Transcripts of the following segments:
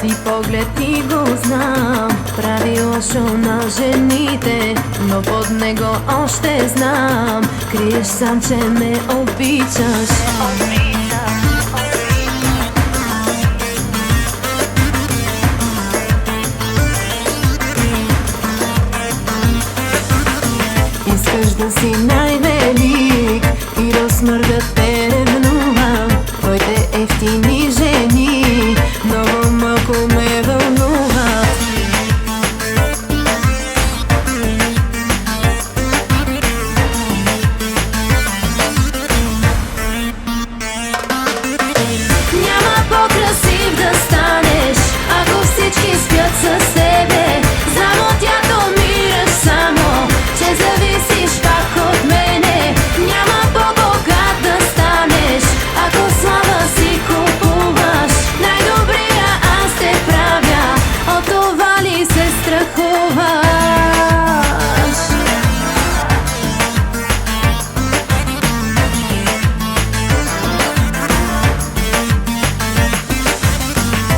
Този поглед ти го знам, прави лошо на жените, но под него още знам, криеш сам, че ме обичаш. Искаш да си най-велик и до смъртта те ревнувам. Твоите ефтини жени много малко ме вълнуват. Няма по-красив да станеш, ако всички спят със себе. Само тя домираш само, че зависиш пак от мене. Няма по-богат да станеш, ако слава си купуваш. Най-добрия аз те правя, от това ли се страхуваш?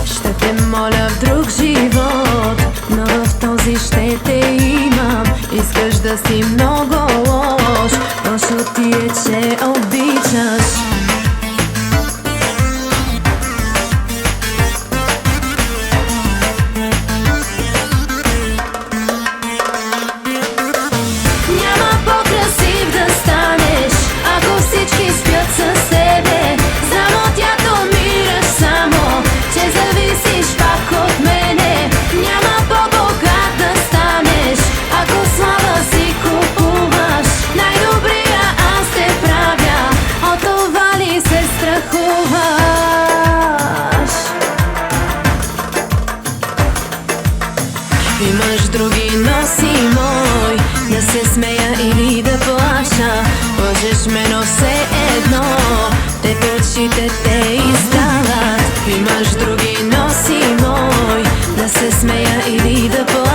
Ще те моля в друг живот, но в този ще те имам. Искаш да си много лош, лошо ти е, че обичаш. Няма по-красив да станеш, ако всички спят със себе. Само тя домираш само, че зависиш пак от мене. Няма по-богат да станеш, ако слава си купуваш. Най-добрия аз те правя, от това ли се страхуваш? Имаш други, но си мой. Да се смея или да плаша, лъжеш ме, но все едно те очите те изстават. Имаш други, но си мой. Да се смея или да плаша,